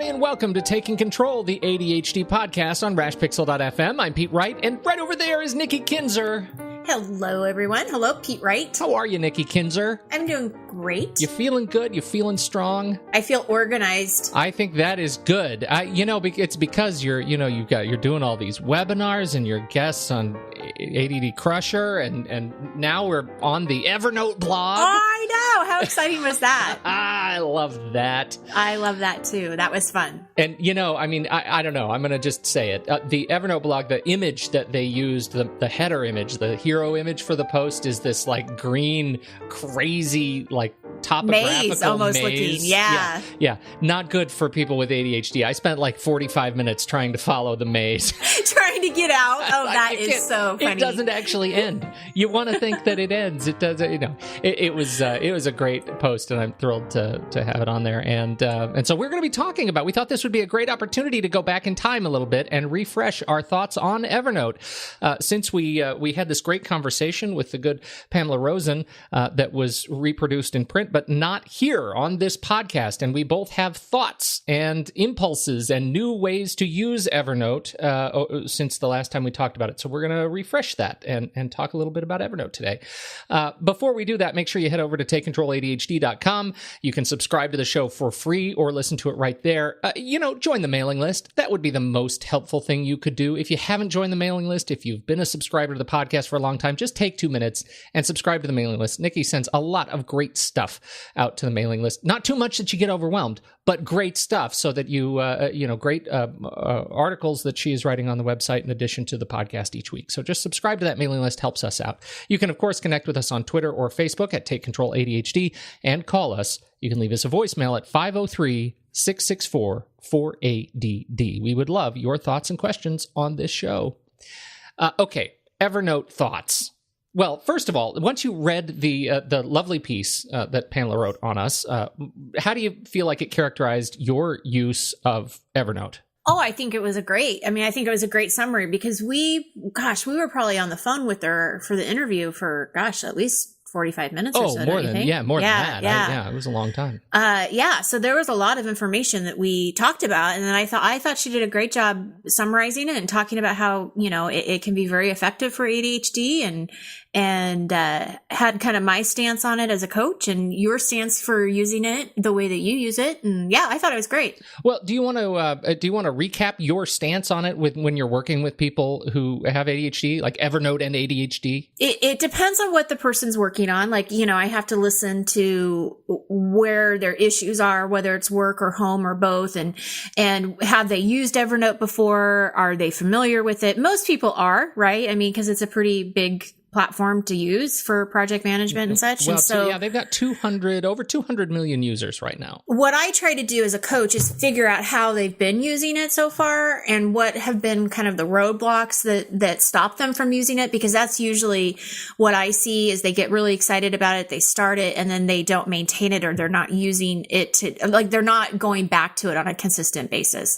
everybody, and welcome to Taking Control, the ADHD podcast on rashpixel.fm. I'm Pete Wright, and right over there is Nikki Kinzer. Hello, everyone. Hello, Pete Wright. How are you, Nikki Kinzer? I'm doing great. You feeling good? You feeling strong? I feel organized. I think that is good. It's because you're doing all these webinars and your guests on ADD Crusher, and now we're on the Evernote blog. Oh, I know. How exciting was that? I love that. I love that too. That was fun. And I don't know. I'm going to just say it. The Evernote blog, the image that they used, the header image, the hero image for the post is this like green, crazy, like topographical maze almost looking. Yeah. Not good for people with ADHD. I spent like 45 minutes trying to follow the maze. Trying to get out. Oh, that is so funny. It doesn't actually end. You want to think that it ends. It doesn't. It was a great post, and I'm thrilled to have it on there. And so we're going to be talking about. We thought this would be a great opportunity to go back in time a little bit and refresh our thoughts on Evernote. Since we had this great conversation with the good Pamela Rosen that was reproduced in print, but not here on this podcast. And we both have thoughts and impulses and new ways to use Evernote since the last time we talked about it. So we're going to refresh that and talk a little bit about Evernote today. Before we do that, make sure you head over to TakeControlADHD.com. You can subscribe to the show for free or listen to it right there. Join the mailing list. That would be the most helpful thing you could do. If you haven't joined the mailing list, if you've been a subscriber to the podcast for a long time, just take 2 minutes and subscribe to the mailing list. Nikki sends a lot of great stuff out to the mailing list. Not too much that you get overwhelmed, but great stuff so that great articles that she is writing on the website in addition to the podcast each week. So just subscribe to that mailing list, helps us out. You can, of course, connect with us on Twitter or Facebook at Take Control ADHD and call us. You can leave us a voicemail at 503-664-48DD. We would love your thoughts and questions on this show. Okay, Evernote thoughts. Well, first of all, once you read the lovely piece that Pamela wrote on us, how do you feel like it characterized your use of Evernote? Oh, I think it was a great summary because we were probably on the phone with her for the interview for, at least 45 minutes or so. More than that. Yeah, it was a long time. So there was a lot of information that we talked about. And then I thought she did a great job summarizing it and talking about how, it can be very effective for ADHD and had kind of my stance on it as a coach and your stance for using it the way that you use it. And I thought it was great. Well, do you want to recap your stance on it when you're working with people who have ADHD, like Evernote and ADHD? It depends on what the person's working on. Like, I have to listen to where their issues are, whether it's work or home or both. And have they used Evernote before? Are they familiar with it? Most people are, right? I mean, because it's a pretty big platform to use for project management and such. Well, and so they've got over 200 million users right now. What I try to do as a coach is figure out how they've been using it so far and what have been kind of the roadblocks that stop them from using it, because that's usually what I see is they get really excited about it, they start it, and then they don't maintain it, or they're not using it they're not going back to it on a consistent basis.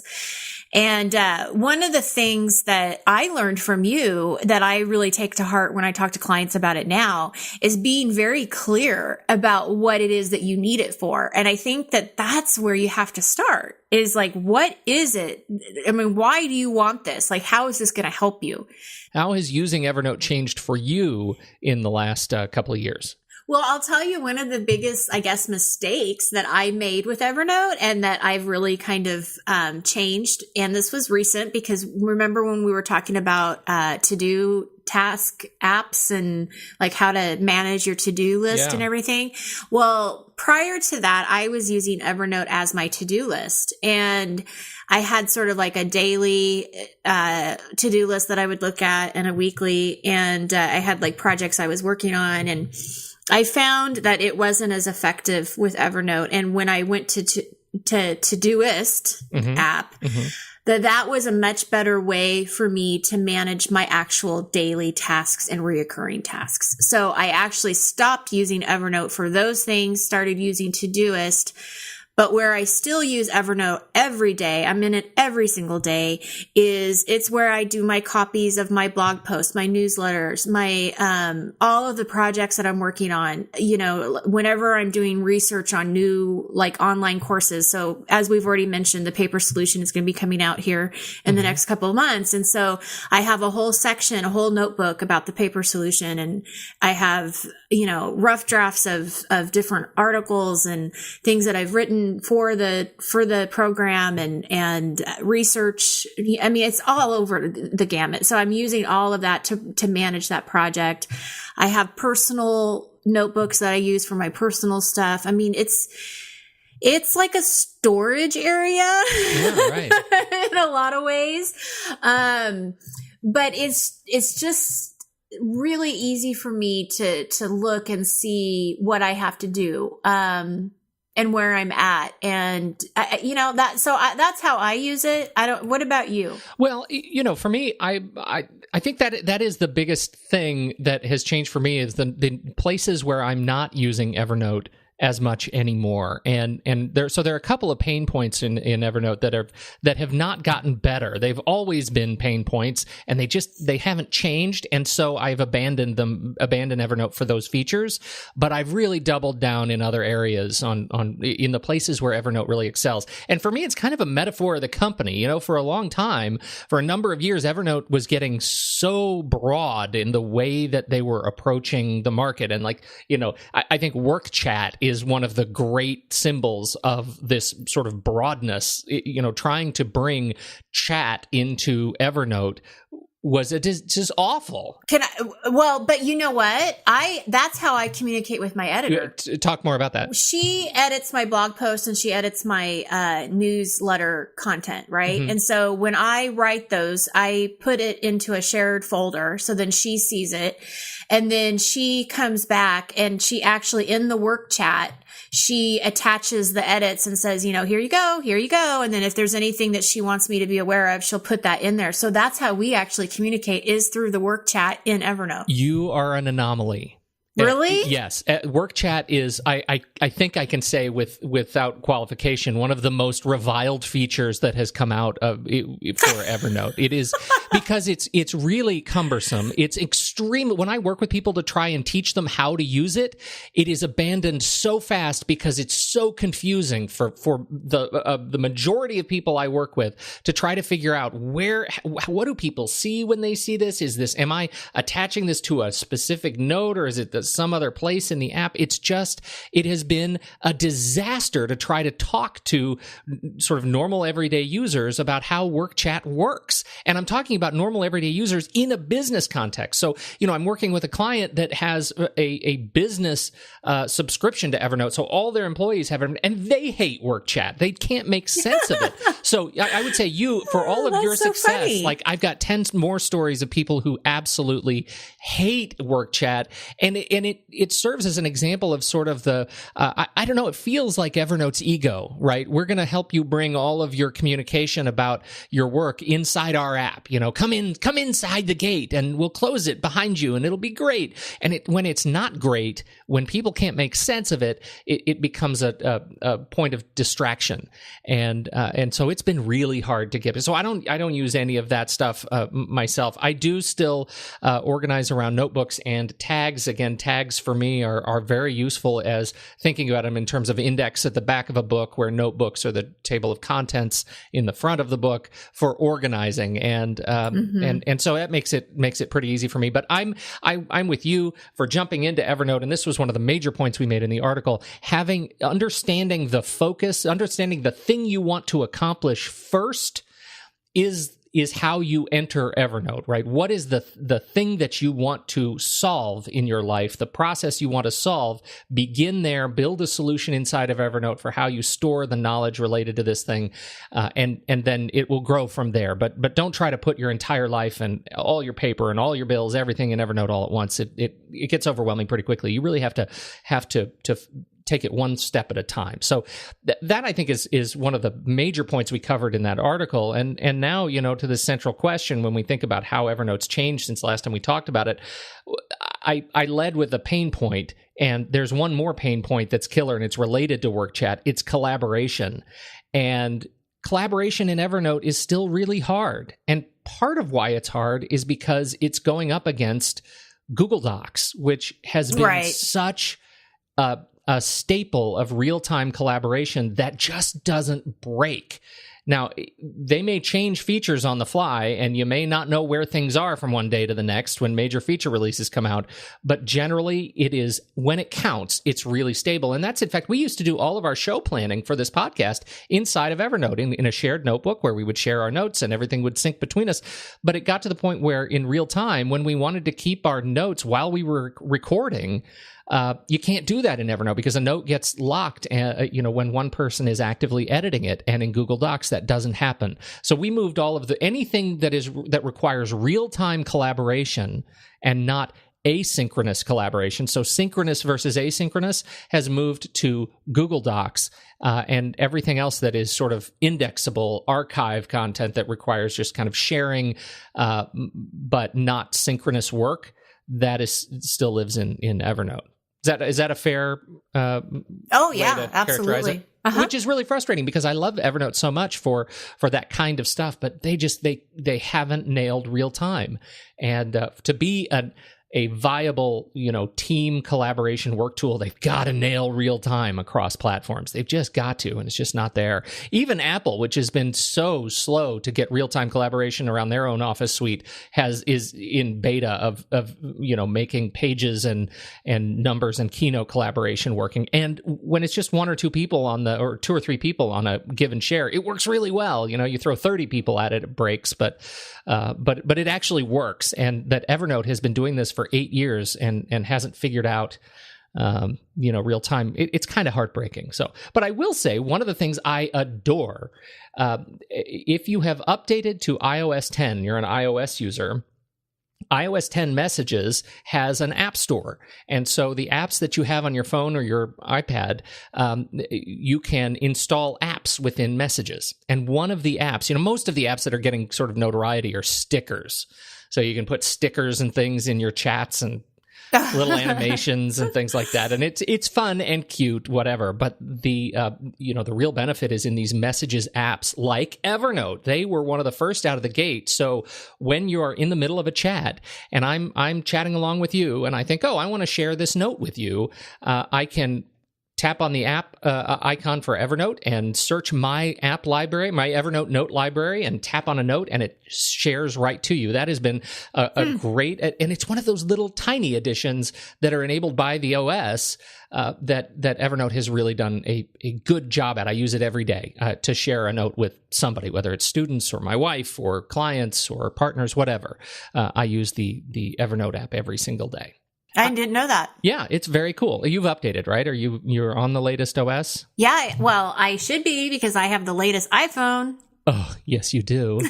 And one of the things that I learned from you that I really take to heart when I talk to clients about it now is being very clear about what it is that you need it for. And I think that that's where you have to start, is like, what is it? I mean, why do you want this? Like, how is this going to help you? How has using Evernote changed for you in the last couple of years? Well, I'll tell you one of the biggest, mistakes that I made with Evernote and that I've really kind of changed. And this was recent because remember when we were talking about to-do task apps and like how to manage your to-do list and everything? Well, prior to that, I was using Evernote as my to-do list. And I had sort of like a daily to-do list that I would look at and a weekly. And I had like projects I was working on, and I found that it wasn't as effective with Evernote. And when I went to Todoist app, that was a much better way for me to manage my actual daily tasks and reoccurring tasks. So I actually stopped using Evernote for those things, started using Todoist. But where I still use Evernote every day, I'm in it every single day, is it's where I do my copies of my blog posts, my newsletters, my, all of the projects that I'm working on, you know, whenever I'm doing research on new, like online courses. So as we've already mentioned, the paper solution is going to be coming out here in the next couple of months. And so I have a whole section, a whole notebook about the paper solution. And I have, you know, rough drafts of different articles and things that I've written for the program and research. I mean, it's all over the gamut. So I'm using all of that to manage that project. I have personal notebooks that I use for my personal stuff. I mean, it's like a storage area right. in a lot of ways. But it's just really easy for me to look and see what I have to do. And where I'm at. And, you know, that's how I use it. What about you? Well, you know, for me, I think that is the biggest thing that has changed for me is the places where I'm not using Evernote as much anymore. And there are a couple of pain points in Evernote that have not gotten better. They've always been pain points and they haven't changed. And so I've abandoned Evernote for those features, but I've really doubled down in other areas in the places where Evernote really excels. And for me, it's kind of a metaphor of the company. You know, for a long time, for a number of years, Evernote was getting so broad in the way that they were approaching the market. And like, you know, I think work chat is one of the great symbols of this sort of broadness. You know, trying to bring chat into Evernote was just awful. But you know what? That's how I communicate with my editor. Talk more about that. She edits my blog posts and she edits my newsletter content, right? Mm-hmm. And so when I write those, I put it into a shared folder. So then she sees it. And then she comes back and she actually, in the work chat, she attaches the edits and says, you know, here you go. And then if there's anything that she wants me to be aware of, she'll put that in there. So that's how we actually communicate, is through the work chat in Evernote. You are an anomaly. Really? Yes. Work chat is, I think I can say without qualification, one of the most reviled features that has come out for Evernote. It is because it's really cumbersome. It's extreme. When I work with people to try and teach them how to use it, it is abandoned so fast because it's so confusing for the majority of people I work with to try to figure out what do people see when they see this? Am I attaching this to a specific node, or is it some other place in the app? It has been a disaster to try to talk to sort of normal everyday users about how work chat works. And I'm talking about normal everyday users in a business context. So, you know, I'm working with a client that has a business subscription to Evernote. So all their employees have it, and they hate work chat. They can't make sense of it. So I would say for all of your success, funny. Like I've got 10 more stories of people who absolutely hate work chat. And it serves as an example of sort of the, I don't know, it feels like Evernote's ego, right? We're going to help you bring all of your communication about your work inside our app. You know, come inside the gate and we'll close it behind you and it'll be great. And when it's not great, when people can't make sense of it, it becomes a point of distraction. And so it's been really hard to get. So I don't use any of that stuff myself. I do still organize around notebooks and tags. Again, tags for me are very useful as thinking about them in terms of index at the back of a book, where notebooks are the table of contents in the front of the book for organizing. And so that makes it pretty easy for me. But I'm with you for jumping into Evernote. And this was one of the major points we made in the article, understanding the focus, understanding the thing you want to accomplish first is how you enter Evernote, right? What is the thing that you want to solve in your life, the process you want to solve? Begin there, build a solution inside of Evernote for how you store the knowledge related to this thing, and then it will grow from there. But don't try to put your entire life and all your paper and all your bills, everything in Evernote all at once. It gets overwhelming pretty quickly. You really have to take it one step at a time. So that I think is one of the major points we covered in that article. And now, you know, to the central question, when we think about how Evernote's changed since last time we talked about it, I led with a pain point, And there's one more pain point that's killer, and it's related to work chat. It's collaboration. And collaboration in Evernote is still really hard. And part of why it's hard is because it's going up against Google Docs, which has been such a staple of real-time collaboration that just doesn't break. Now, they may change features on the fly, and you may not know where things are from one day to the next when major feature releases come out. But generally, it is, when it counts, it's really stable. And that's, in fact, we used to do all of our show planning for this podcast inside of Evernote in a shared notebook where we would share our notes and everything would sync between us. But it got to the point where in real time, when we wanted to keep our notes while we were recording, you can't do that in Evernote because a note gets locked, when one person is actively editing it, and in Google Docs that doesn't happen. So we moved all of anything that requires real-time collaboration and not asynchronous collaboration. So synchronous versus asynchronous has moved to Google Docs, and everything else that is sort of indexable archive content that requires just kind of sharing, but not synchronous work, that is still lives in Evernote. Is that a fair way to characterize it? Which is really frustrating because I love Evernote so much for that kind of stuff, but they haven't nailed real time. And to be a viable, team collaboration work tool, they've got to nail real time across platforms. They've just got to, and it's just not there. Even Apple, which has been so slow to get real time collaboration around their own Office suite, is in beta of making Pages and Numbers and Keynote collaboration working. And when it's just one or two people or two or three people on a given share, it works really well. You throw 30 people at it, it breaks, but it actually works. And that Evernote has been doing this for 8 years and hasn't figured out, real time. It's kind of heartbreaking. But I will say one of the things I adore, if you have updated to iOS 10, you're an iOS user, iOS 10 Messages has an app store. And so the apps that you have on your phone or your iPad, you can install apps within Messages. And one of the apps, most of the apps that are getting sort of notoriety are stickers. So you can put stickers and things in your chats and little animations and things like that. And it's fun and cute, whatever. But the real benefit is in these Messages apps like Evernote. They were one of the first out of the gate. So when you're in the middle of a chat and I'm chatting along with you and I think, I want to share this note with you, I can tap on the app icon for Evernote and search my app library, my Evernote note library, and tap on a note, and it shares right to you. That has been a great, and it's one of those little tiny additions that are enabled by the OS that Evernote has really done a good job at. I use it every day to share a note with somebody, whether it's students or my wife or clients or partners, whatever. I use the Evernote app every single day. I didn't know that. Yeah, it's very cool. You've updated, right? You're on the latest OS? Yeah, well, I should be because I have the latest iPhone. Oh, yes, you do.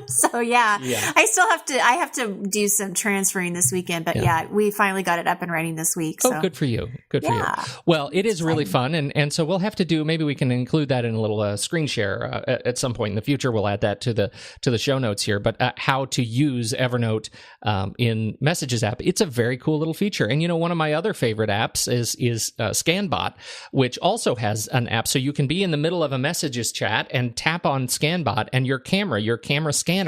So yeah, I have to do some transferring this weekend, but yeah, we finally got it up and running this week. So. Oh, good for you. Good for you. Well, it is really fun. And so we'll have to maybe we can include that in a little screen share at some point in the future. We'll add that to the show notes here, but how to use Evernote in Messages app. It's a very cool little feature. And one of my other favorite apps is ScanBot, which also has an app. So you can be in the middle of a Messages chat and tap on ScanBot and your camera scanner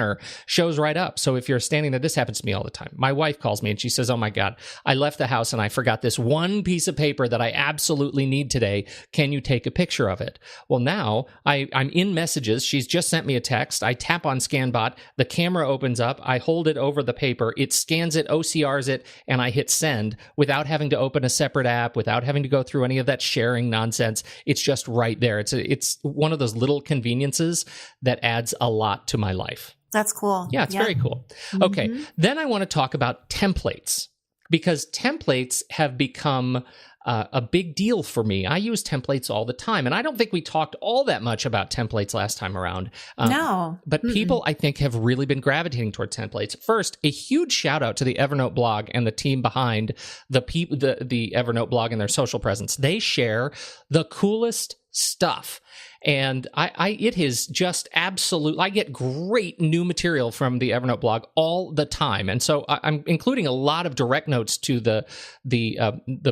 shows right up. So if you're standing there, this happens to me all the time. My wife calls me and she says, "Oh my God, I left the house and I forgot this one piece of paper that I absolutely need today. Can you take a picture of it?" Well, now I'm in Messages. She's just sent me a text. I tap on ScanBot. The camera opens up. I hold it over the paper. It scans it, OCRs it, and I hit send without having to open a separate app, without having to go through any of that sharing nonsense. It's just right there. It's one of those little conveniences that adds a lot to my life. That's cool. Yeah, it's very cool. Okay, then I want to talk about templates because templates have become a big deal for me. I use templates all the time, and I don't think we talked all that much about templates last time around. No. But people, I think, have really been gravitating toward templates. First, a huge shout out to the Evernote blog and the team behind the Evernote blog and their social presence. They share the coolest stuff. And it is just absolute. I get great new material from the Evernote blog all the time, and so I'm including a lot of direct notes to the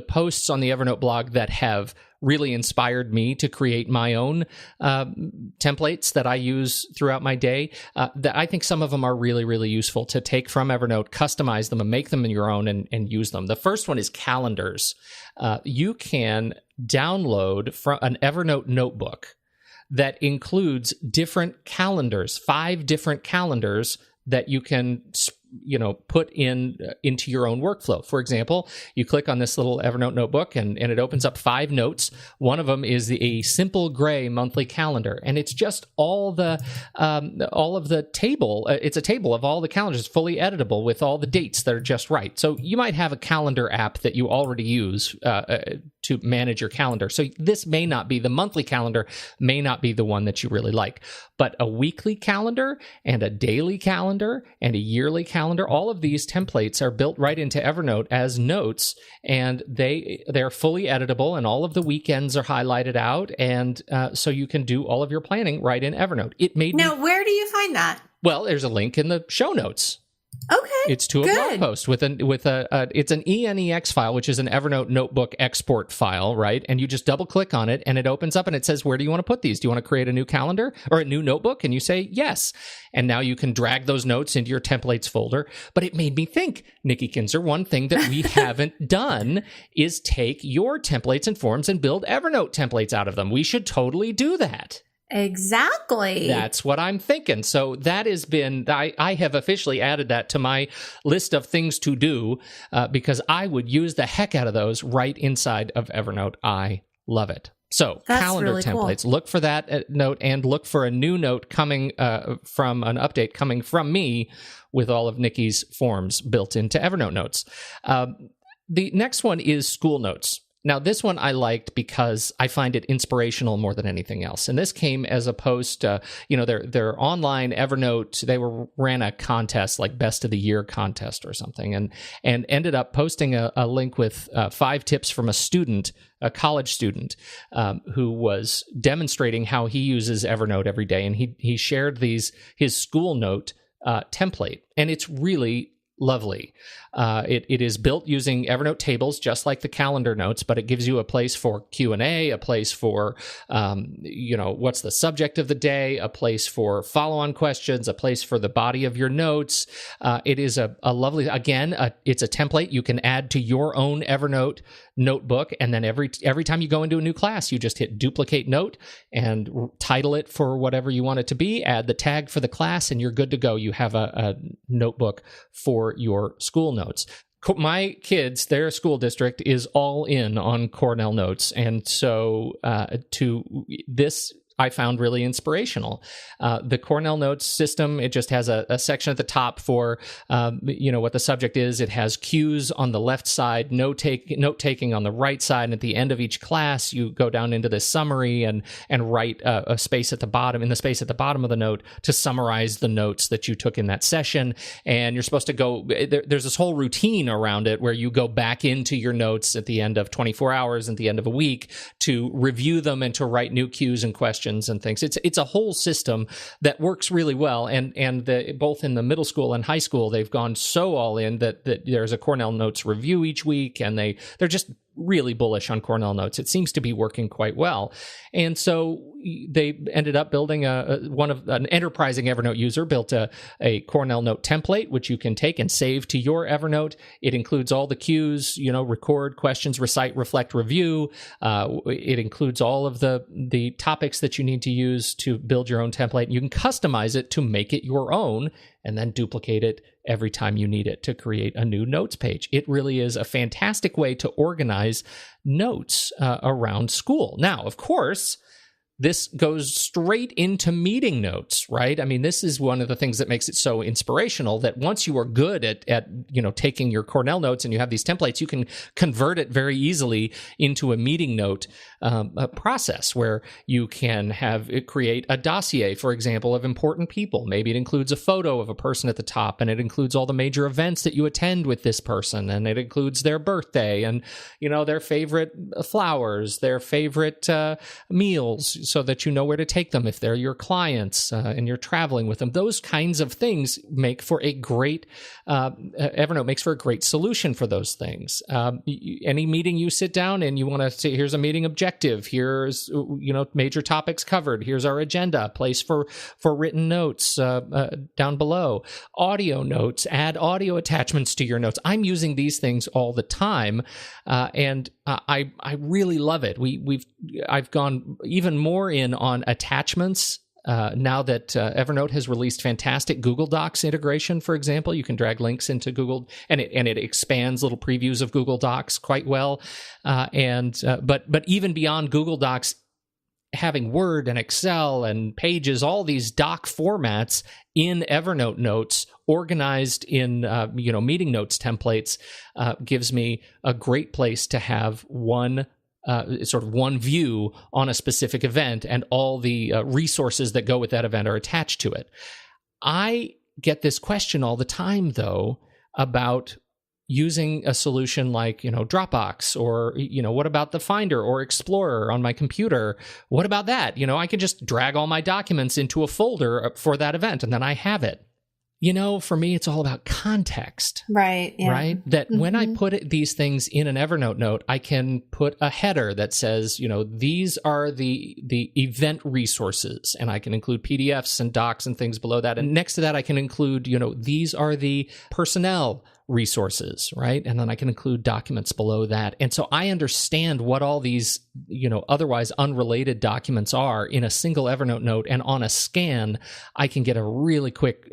posts on the Evernote blog that have really inspired me to create my own templates that I use throughout my day. That I think some of them are really, really useful to take from Evernote, customize them, and make them your own and use them. The first one is calendars. You can download from an Evernote notebook that includes different calendars, 5 different calendars that you can put into your own workflow. For example, you click on this little Evernote notebook and it opens up 5 notes. One of them is a simple gray monthly calendar, and it's just all of the table. It's a table of all the calendars, fully editable with all the dates that are just right. So you might have a calendar app that you already use to manage your calendar. So this may not be the monthly calendar, may not be the one that you really like, but a weekly calendar and a daily calendar and a yearly calendar, all of these templates are built right into Evernote as notes, and they're fully editable, and all of the weekends are highlighted out, and so you can do all of your planning right in Evernote. Now, where do you find that? Well, there's a link in the show notes. Okay. It's to a blog post it's an ENEX file, which is an Evernote notebook export file, right? And you just double click on it and it opens up and it says, where do you want to put these? Do you want to create a new calendar or a new notebook? And you say yes. And now you can drag those notes into your templates folder. But it made me think, Nikki Kinzer, one thing that we haven't done is take your templates and forms and build Evernote templates out of them. We should totally do that. Exactly. That's what I'm thinking. So that has been, I have officially added that to my list of things to do because I would use the heck out of those right inside of Evernote. I love it. So that's calendar really templates, cool. Look for that note and look for a new note coming from an update coming from me with all of Nikki's forms built into Evernote notes. The next one is school notes. Now, this one I liked because I find it inspirational more than anything else. And this came as a post, their online Evernote, they ran a contest, like Best of the Year contest or something, and ended up posting a link with 5 tips from a college student who was demonstrating how he uses Evernote every day. And he shared his school note template, and it's really lovely. It is built using Evernote tables, just like the calendar notes, but it gives you a place for Q&A, a place for, what's the subject of the day, a place for follow-on questions, a place for the body of your notes. It is a lovely, it's a template you can add to your own Evernote notebook, and then every time you go into a new class, you just hit duplicate note and title it for whatever you want it to be, add the tag for the class, and you're good to go. You have a notebook for your school notes. My kids, their school district is all in on Cornell Notes, and so to this I found really inspirational. The Cornell Notes system, it just has a section at the top for, what the subject is. It has cues on the left side, note-taking on the right side, and at the end of each class, you go down into this summary and write a space at the bottom, in the space at the bottom of the note, to summarize the notes that you took in that session. And you're supposed to go, there's this whole routine around it where you go back into your notes at the end of 24 hours, at the end of a week, to review them and to write new cues and questions and things. It's a whole system that works really well, and both in the middle school and high school, they've gone so all in that there's a Cornell Notes review each week, and they're just really bullish on Cornell Notes. It seems to be working quite well. And so they ended up building an enterprising Evernote user built a Cornell Note template, which you can take and save to your Evernote. It includes all the cues, record, questions, recite, reflect, review. It includes all of the topics that you need to use to build your own template. You can customize it to make it your own, and then duplicate it every time you need it to create a new notes page. It really is a fantastic way to organize notes around school. Now, of course, this goes straight into meeting notes, right? I mean, this is one of the things that makes it so inspirational, that once you are good at taking your Cornell notes and you have these templates, you can convert it very easily into a meeting note a process where you can have it create a dossier, for example, of important people. Maybe it includes a photo of a person at the top, and it includes all the major events that you attend with this person, and it includes their birthday and, their favorite flowers, their favorite meals, so that you know where to take them if they're your clients and you're traveling with them. Those kinds of things make for a great, Evernote makes for a great solution for those things. Any meeting you sit down and you want to say, here's a meeting objective, here's, major topics covered, here's our agenda, place for written notes down below, audio notes, add audio attachments to your notes. I'm using these things all the time, and I really love it. I've gone even more in on attachments now that Evernote has released fantastic Google Docs integration. For example, you can drag links into Google, and it expands little previews of Google Docs quite well. But even beyond Google Docs, having Word and Excel and Pages, all these doc formats in Evernote notes, organized in meeting notes templates, gives me a great place to have one view on a specific event, and all the resources that go with that event are attached to it. I get this question all the time, though, about using a solution like, Dropbox, or, what about the Finder or Explorer on my computer? What about that? I can just drag all my documents into a folder for that event, and then I have it. For me, it's all about context. Right. Yeah. Right? That when I put these things in an Evernote note, I can put a header that says, these are the event resources, and I can include PDFs and docs and things below that. And next to that, I can include, these are the personnel resources, right? And then I can include documents below that. And so I understand what all these, otherwise unrelated documents are in a single Evernote note, and on a scan, I can get a really quick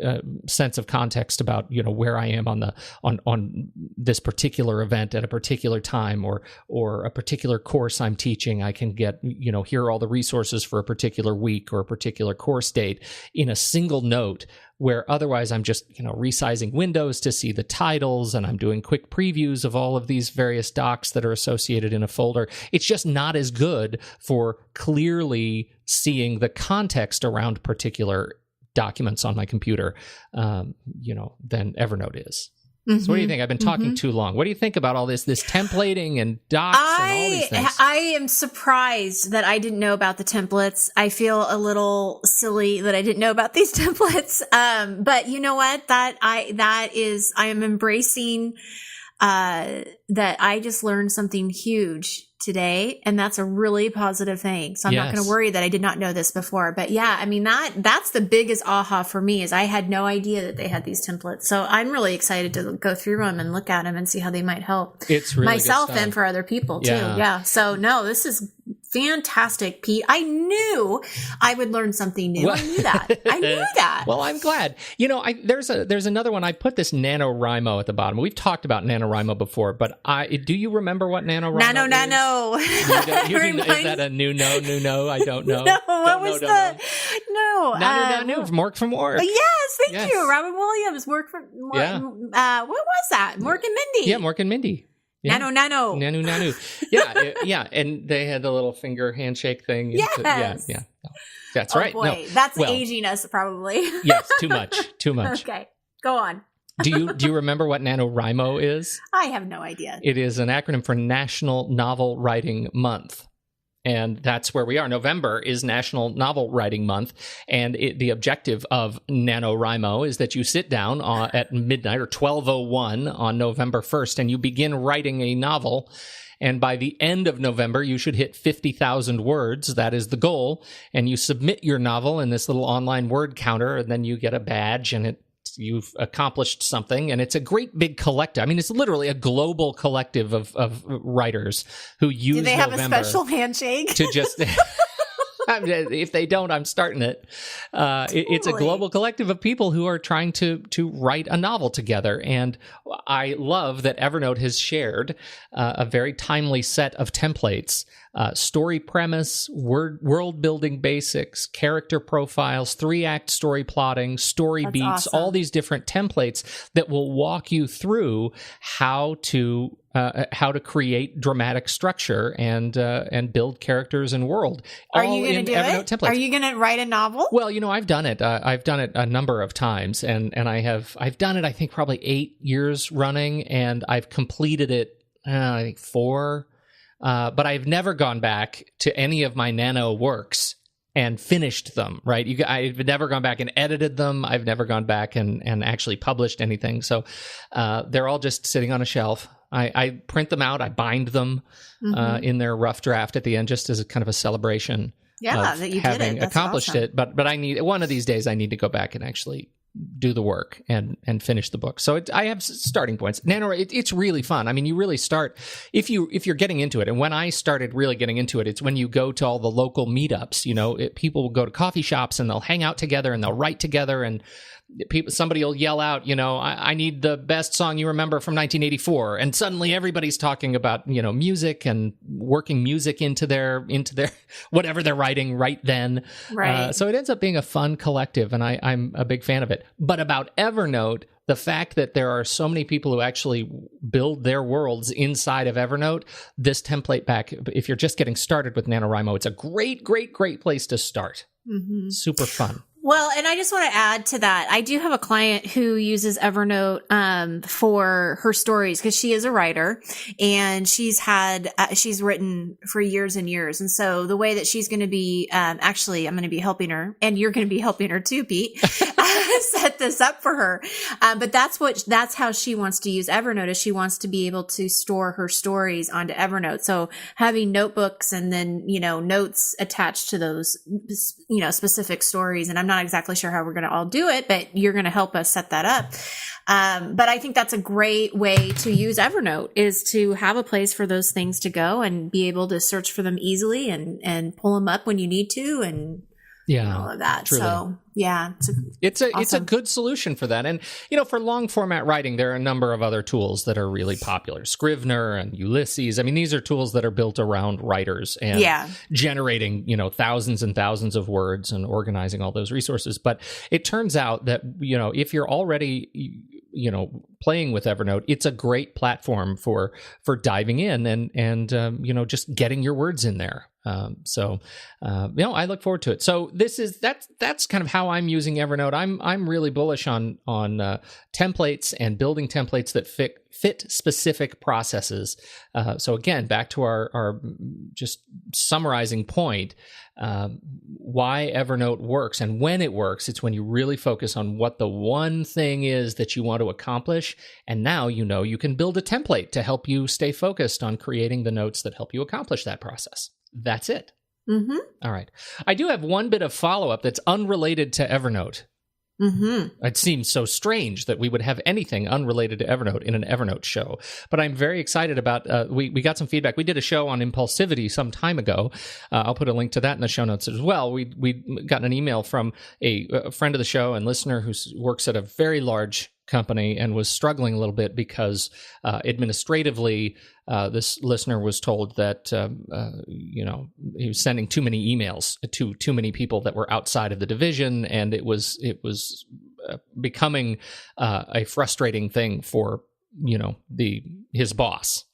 sense of context about, where I am on this particular event at a particular time, or a particular course I'm teaching. I can get, here are all the resources for a particular week or a particular course date in a single note, where otherwise I'm just, resizing windows to see the titles, and I'm doing quick previews of all of these various docs that are associated in a folder. It's just not as good for clearly seeing the context around particular documents on my computer, than Evernote is. So what do you think? I've been talking too long. What do you think about all this templating and docs and all these things? I am surprised that I didn't know about the templates. I feel a little silly that I didn't know about these templates. But you know what? I am embracing that I just learned something huge today, and that's a really positive thing. So I'm not going to worry that I did not know this before. But yeah, I mean, that's the biggest aha for me, is I had no idea that they had these templates. So I'm really excited to go through them and look at them and see how they might help it's really myself and for other people too. Yeah. So no, this is fantastic, Pete. I knew I would learn something new. I knew that. Well, I'm glad. There's another one. I put this NaNoWriMo at the bottom. We've talked about NaNoWriMo before, but do you remember what NaNoWriMo is? Nano. Is that a new no? I don't know. No, what was the no? Nano, Mork from Mork. Yes, thank you. Robin Williams, Mork from Mork. Yeah. What was that? Mork and Mindy. Yeah, Mork and Mindy. Yeah. Nano. Yeah, and they had the little finger handshake thing. Yes. Yeah. That's right. Boy, no. That's aging us, probably. Yes, too much. Okay, go on. Do you remember what NaNoWriMo is? I have no idea. It is an acronym for National Novel Writing Month. And that's where we are. November is National Novel Writing Month. And the objective of NaNoWriMo is that you sit down at midnight or 12:01 on November 1st, and you begin writing a novel. And by the end of November, you should hit 50,000 words. That is the goal. And you submit your novel in this little online word counter, and then you get a badge, and you've accomplished something. And it's a great big collective. I mean, it's literally a global collective of writers who use November. Do they have a special handshake? To just... If they don't, I'm starting it. It's a global collective of people who are trying to write a novel together. And I love that Evernote has shared a very timely set of templates. Story premise, world building basics, character profiles, 3-act story plotting, story beats, awesome. all these different templates that will walk you through how to create dramatic structure and build characters and world. Are you going to do Evernote it? Templates. Are you going to write a novel? Well, I've done it. I've done it a number of times, and I've done it. I think probably 8 years running, and I've completed it. I think 4. But I've never gone back to any of my nano works and finished them, right? I've never gone back and edited them. I've never gone back and actually published anything. So they're all just sitting on a shelf. I print them out. I bind them in their rough draft at the end, just as a kind of a celebration. Yeah, that you did it. That's accomplished awesome. it. But I need, one of these days I need to go back and actually do the work and finish the book. So I have starting points. It's really fun. I mean, you really start if you're getting into it. And when I started really getting into it, it's when you go to all the local meetups. People will go to coffee shops and they'll hang out together and they'll write together, and somebody will yell out, I need the best song you remember from 1984, and suddenly everybody's talking about music and working music into their whatever they're writing right then. Right. So it ends up being a fun collective, and I'm a big fan of it. But about Evernote, the fact that there are so many people who actually build their worlds inside of Evernote, this template pack, if you're just getting started with NaNoWriMo, it's a great, great, great place to start. Mm-hmm. Super fun. Well, and I just want to add to that. I do have a client who uses Evernote for her stories, because she is a writer, and she's written for years and years. And so the way that she's going to be, actually, I'm going to be helping her, and you're going to be helping her too, Pete, set this up for her. But that's how she wants to use Evernote, is she wants to be able to store her stories onto Evernote. So having notebooks and then, notes attached to those, specific stories. And I'm not exactly sure how we're going to all do it, but you're going to help us set that up. But I think that's a great way to use Evernote, is to have a place for those things to go and be able to search for them easily and pull them up when you need to, and all of that. Truly. So yeah, it's a good solution for that. And for long format writing, there are a number of other tools that are really popular. Scrivener and Ulysses. I mean, these are tools that are built around writers and generating thousands and thousands of words and organizing all those resources. But it turns out that if you're already playing with Evernote, it's a great platform for diving in and just getting your words in there. I look forward to it. So that's kind of how I'm using Evernote. I'm really bullish on templates and building templates that fit specific processes. So again, back to our just summarizing point, why Evernote works and when it works. It's when you really focus on what the one thing is that you want to accomplish. And now you can build a template to help you stay focused on creating the notes that help you accomplish that process. That's it. Mm-hmm. All right. I do have one bit of follow-up that's unrelated to Evernote. Mm-hmm. It seems so strange that we would have anything unrelated to Evernote in an Evernote show, but I'm very excited about, we got some feedback. We did a show on impulsivity some time ago. I'll put a link to that in the show notes as well. We got an email from a friend of the show and listener who works at a very large company and was struggling a little bit because administratively, this listener was told that he was sending too many emails to too many people that were outside of the division, and it was becoming a frustrating thing for his boss.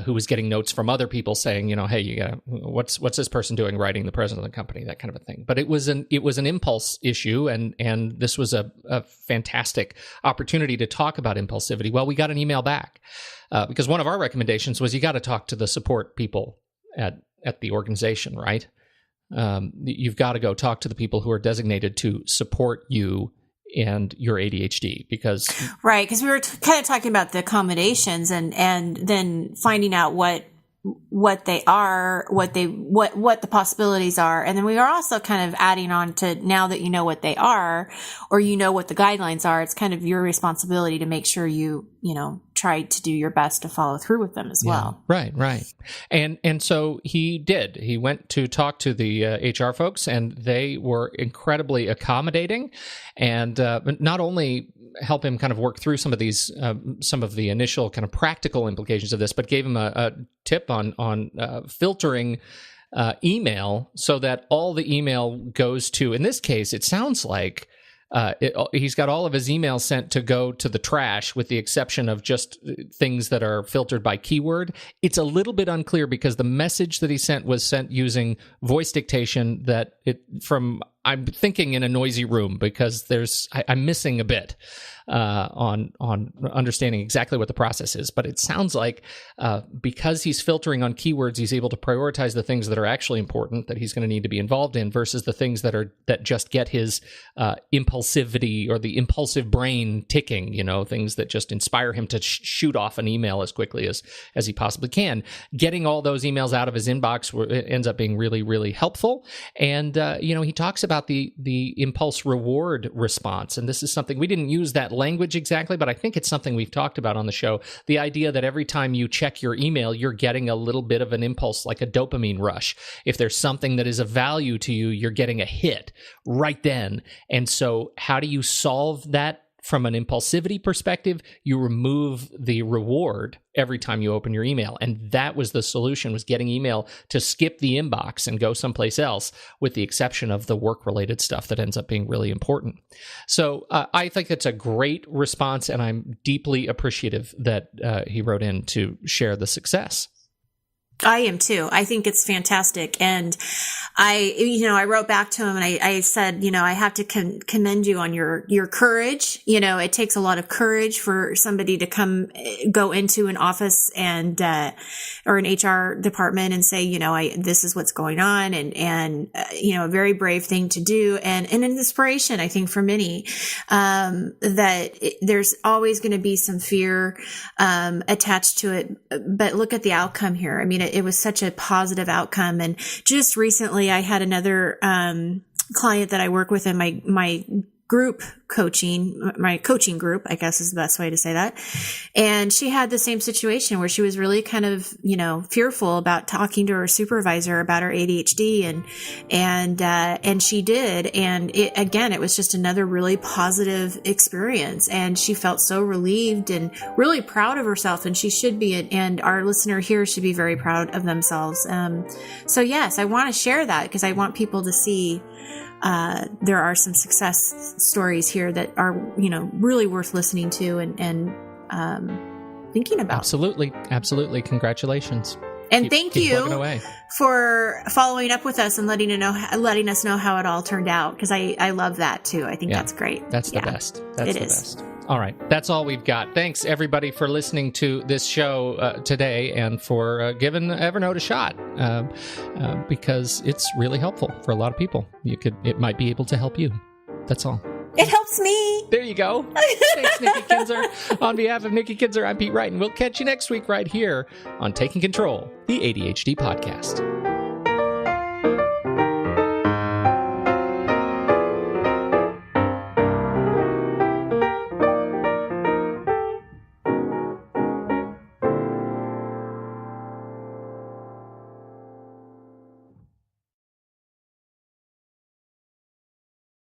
Who was getting notes from other people saying, hey, you gotta, what's this person doing writing the president of the company, that kind of a thing. But it was an impulse issue, and this was a fantastic opportunity to talk about impulsivity. Well, we got an email back because one of our recommendations was you got to talk to the support people at the organization, right? You've got to go talk to the people who are designated to support you and your ADHD, because we were kind of talking about the accommodations and then finding out what what they are, what the possibilities are. And then we are also kind of adding on to, now that you know what they are, or you know what the guidelines are, it's kind of your responsibility to make sure you try to do your best to follow through with them as well. Right. And so he did. He went to talk to the HR folks, and they were incredibly accommodating, and not only help him kind of work through some of the initial kind of practical implications of this, but gave him a tip on filtering email so that all the email goes to, in this case, it sounds like he's got all of his emails sent to go to the trash, with the exception of just things that are filtered by keyword. It's a little bit unclear because the message that he sent was sent using voice dictation I'm thinking in a noisy room, because I'm missing a bit on understanding exactly what the process is. But it sounds like because he's filtering on keywords, he's able to prioritize the things that are actually important that he's going to need to be involved in, versus the things that just get his impulsivity or the impulsive brain ticking. Things that just inspire him to shoot off an email as quickly as he possibly can. Getting all those emails out of his inbox ends up being really, really helpful. And he talks about the impulse reward response. And this is something, we didn't use that language exactly, but I think it's something we've talked about on the show. The idea that every time you check your email, you're getting a little bit of an impulse, like a dopamine rush. If there's something that is of value to you, you're getting a hit right then. And so how do you solve that? From an impulsivity perspective, you remove the reward every time you open your email. And that was the solution, was getting email to skip the inbox and go someplace else, with the exception of the work-related stuff that ends up being really important. So I think it's a great response, and I'm deeply appreciative that he wrote in to share the success. I am too. I think it's fantastic. And I wrote back to him, and I said, I have to commend you on your courage. It takes a lot of courage for somebody to go into an office and, or an HR department and say, this is what's going on, and a very brave thing to do, and an inspiration, I think, for many, there's always going to be some fear, attached to it, but look at the outcome here. I mean, it was such a positive outcome. And just recently I had another client that I work with in my group coaching, my coaching group, I guess is the best way to say that. And she had the same situation where she was really kind of, fearful about talking to her supervisor about her ADHD, and she did. And it was just another really positive experience. And she felt so relieved and really proud of herself, and she should be, and our listener here should be very proud of themselves. So yes, I want to share that because I want people to see there are some success stories here that are, really worth listening to and thinking about. Absolutely. Congratulations. And thank you for following up with us and letting us know how it all turned out, because I love that too. I think that's great. That's the best. That's the best. All right. That's all we've got. Thanks, everybody, for listening to this show today, and for giving Evernote a shot, because it's really helpful for a lot of people. It might be able to help you. That's all. It helps me. There you go. Thanks, Nikki Kinzer. On behalf of Nikki Kinzer, I'm Pete Wright, and we'll catch you next week right here on Taking Control, the ADHD podcast.